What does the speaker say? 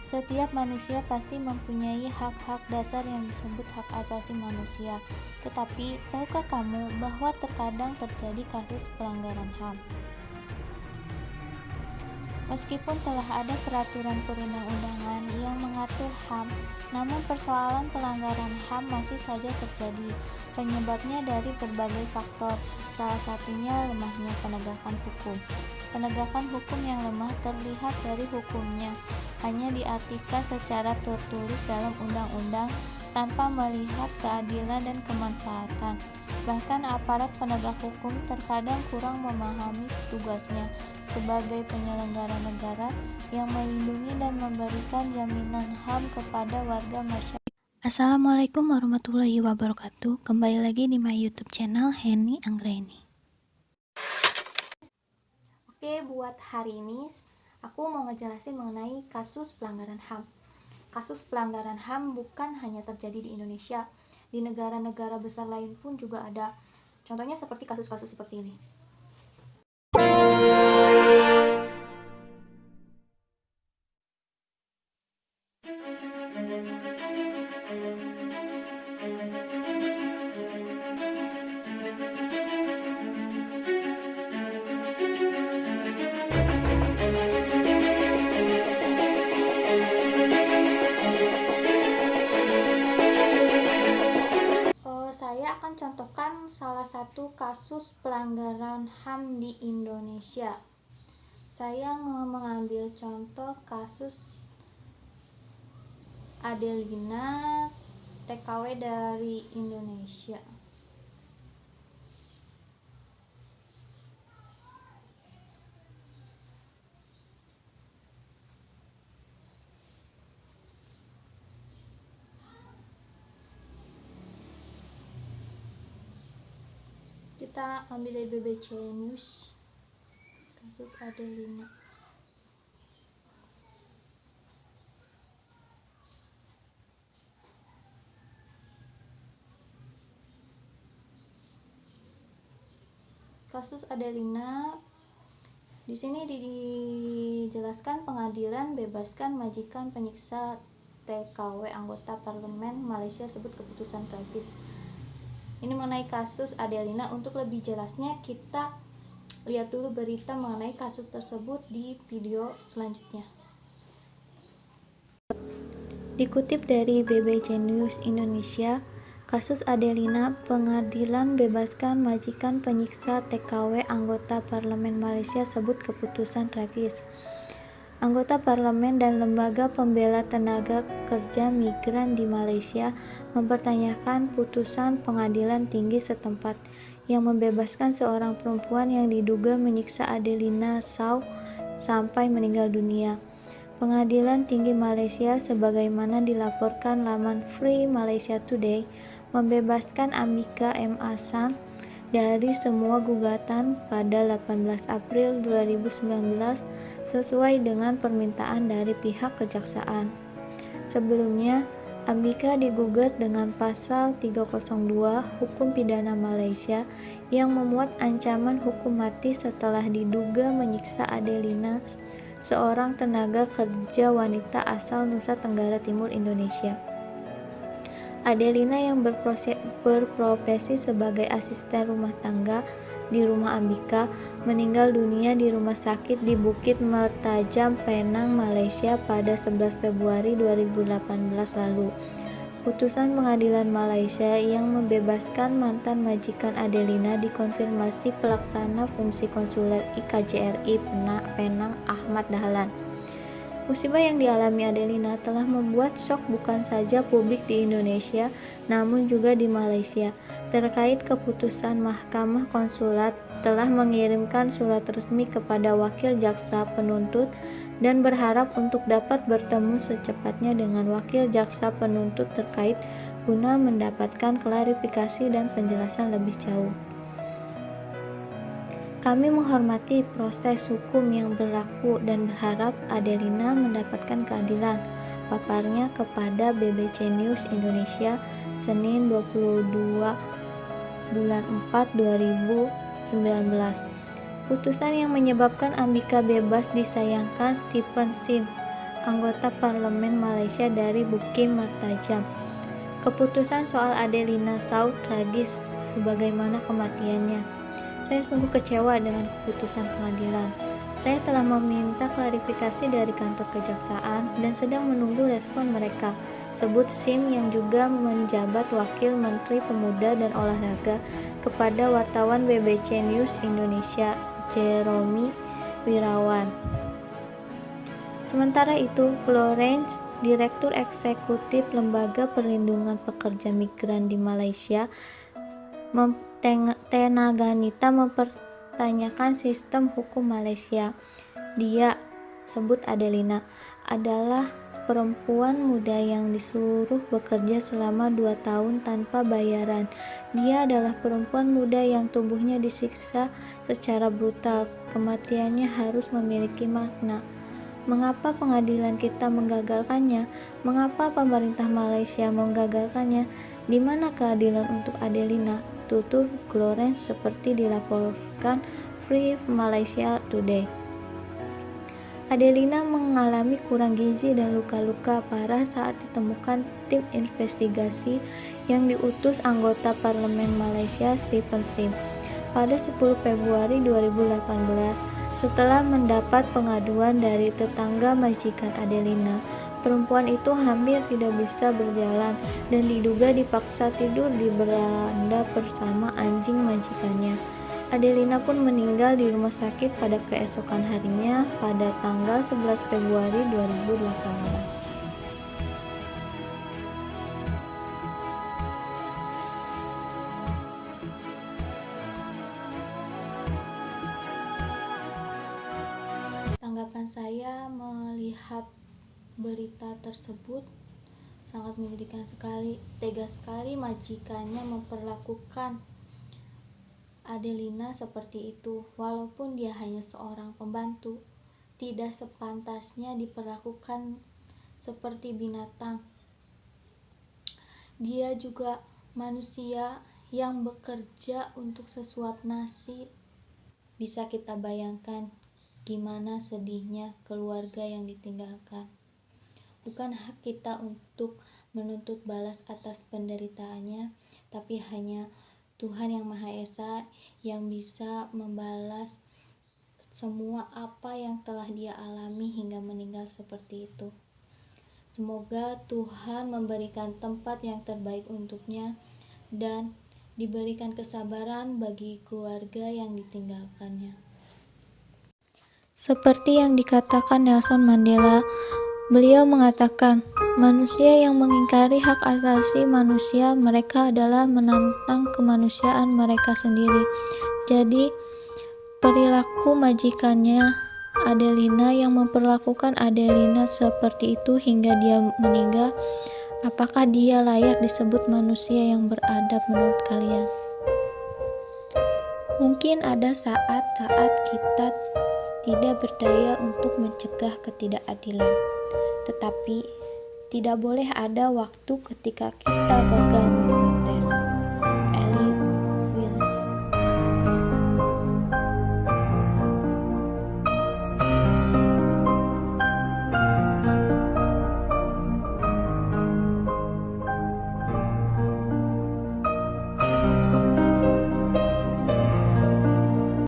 Setiap manusia pasti mempunyai hak-hak dasar yang disebut hak asasi manusia. Tetapi, tahukah kamu bahwa terkadang terjadi kasus pelanggaran HAM? Meskipun telah ada peraturan perundang-undangan yang mengatur HAM, namun persoalan pelanggaran HAM masih saja terjadi. Penyebabnya dari berbagai faktor, salah satunya lemahnya penegakan hukum. Penegakan hukum yang lemah terlihat dari hukumnya hanya diartikan secara tertulis dalam undang-undang tanpa melihat keadilan dan kemanfaatan. Bahkan aparat penegak hukum terkadang kurang memahami tugasnya sebagai penyelenggara negara yang melindungi dan memberikan jaminan HAM kepada warga masyarakat. Assalamualaikum warahmatullahi wabarakatuh. Kembali lagi di my YouTube channel Henny Anggraini. Oke, buat hari ini aku mau ngejelasin mengenai kasus pelanggaran HAM. Kasus pelanggaran HAM bukan hanya terjadi di Indonesia, di negara-negara besar lain pun juga ada. Contohnya seperti kasus-kasus seperti ini. Saya akan contohkan salah satu kasus pelanggaran HAM di Indonesia. Saya mengambil contoh kasus Adelina, TKW dari Indonesia. Kita ambil dari BBC News, kasus Adelina. Kasus Adelina, di sini dijelaskan pengadilan bebaskan majikan penyiksa TKW anggota parlemen Malaysia sebut keputusan tragis. Ini mengenai kasus Adelina. Untuk lebih jelasnya kita lihat dulu berita mengenai kasus tersebut di video selanjutnya. Dikutip dari BBC News Indonesia, kasus Adelina, pengadilan bebaskan majikan penyiksa TKW anggota parlemen Malaysia sebut keputusan tragis. Anggota parlemen dan lembaga pembela tenaga kerja migran di Malaysia mempertanyakan putusan pengadilan tinggi setempat yang membebaskan seorang perempuan yang diduga menyiksa Adelina Sow sampai meninggal dunia. Pengadilan Tinggi Malaysia, sebagaimana dilaporkan laman Free Malaysia Today, membebaskan Ambika M. Ahsan dari semua gugatan pada 18 April 2019 sesuai dengan permintaan dari pihak kejaksaan. Sebelumnya, Ambika digugat dengan pasal 302 Hukum Pidana Malaysia yang memuat ancaman hukum mati setelah diduga menyiksa Adelina, seorang tenaga kerja wanita asal Nusa Tenggara Timur, Indonesia. Adelina yang berprofesi sebagai asisten rumah tangga di rumah Ambika meninggal dunia di rumah sakit di Bukit Mertajam, Penang, Malaysia pada 11 Februari 2018 lalu. Putusan pengadilan Malaysia yang membebaskan mantan majikan Adelina dikonfirmasi pelaksana fungsi konsuler IKJRI Penang Ahmad Dahlan. Musibah yang dialami Adelina telah membuat syok bukan saja publik di Indonesia, namun juga di Malaysia. Terkait keputusan Mahkamah Konsulat telah mengirimkan surat resmi kepada wakil jaksa penuntut dan berharap untuk dapat bertemu secepatnya dengan wakil jaksa penuntut terkait guna mendapatkan klarifikasi dan penjelasan lebih jauh. Kami menghormati proses hukum yang berlaku dan berharap Adelina mendapatkan keadilan, paparnya kepada BBC News Indonesia Senin 22 bulan 4 2019. Putusan yang menyebabkan Ambika bebas disayangkan Stephen Sim, anggota parlemen Malaysia dari Bukit Mertajam. Keputusan soal Adelina Sow tragis sebagaimana kematiannya. Saya sungguh kecewa dengan keputusan pengadilan. Saya telah meminta klarifikasi dari kantor kejaksaan dan sedang menunggu respon mereka, sebut SIM yang juga menjabat Wakil Menteri Pemuda dan Olahraga kepada wartawan BBC News Indonesia, Jeremy Wirawan. Sementara itu, Florence, Direktur Eksekutif Lembaga Perlindungan Pekerja Migran di Malaysia, Tenaganita mempertanyakan sistem hukum Malaysia. Dia, sebut Adelina, adalah perempuan muda yang disuruh bekerja selama 2 tahun tanpa bayaran. Dia adalah perempuan muda yang tubuhnya disiksa secara brutal. Kematiannya harus memiliki makna. Mengapa pengadilan kita menggagalkannya? Mengapa pemerintah Malaysia menggagalkannya? Di mana keadilan untuk Adelina? Tutur Florence seperti dilaporkan Free Malaysia Today. Adelina mengalami kurang gizi dan luka-luka parah saat ditemukan tim investigasi yang diutus anggota parlemen Malaysia Stephen Sim pada 10 Februari 2018. Setelah mendapat pengaduan dari tetangga majikan Adelina, perempuan itu hampir tidak bisa berjalan dan diduga dipaksa tidur di beranda bersama anjing majikannya. Adelina pun meninggal di rumah sakit pada keesokan harinya pada tanggal 11 Februari 2018. Tanggapan saya melihat berita tersebut sangat menyedihkan sekali. Tega sekali majikannya memperlakukan Adelina seperti itu, walaupun dia hanya seorang pembantu. Tidak sepantasnya diperlakukan seperti binatang. Dia juga manusia yang bekerja untuk sesuap nasi. Bisa kita bayangkan gimana sedihnya keluarga yang ditinggalkan. Bukan hak kita untuk menuntut balas atas penderitaannya, tapi hanya Tuhan yang Maha Esa yang bisa membalas semua apa yang telah dia alami hingga meninggal seperti itu. Semoga Tuhan memberikan tempat yang terbaik untuknya dan diberikan kesabaran bagi keluarga yang ditinggalkannya. Seperti yang dikatakan Nelson Mandela, beliau mengatakan, manusia yang mengingkari hak asasi manusia mereka adalah menantang kemanusiaan mereka sendiri. Jadi, perilaku majikannya Adelina yang memperlakukan Adelina seperti itu hingga dia meninggal, apakah dia layak disebut manusia yang beradab menurut kalian? Mungkin ada saat-saat kita tidak berdaya untuk mencegah ketidakadilan, tetapi tidak boleh ada waktu ketika kita gagal memprotes.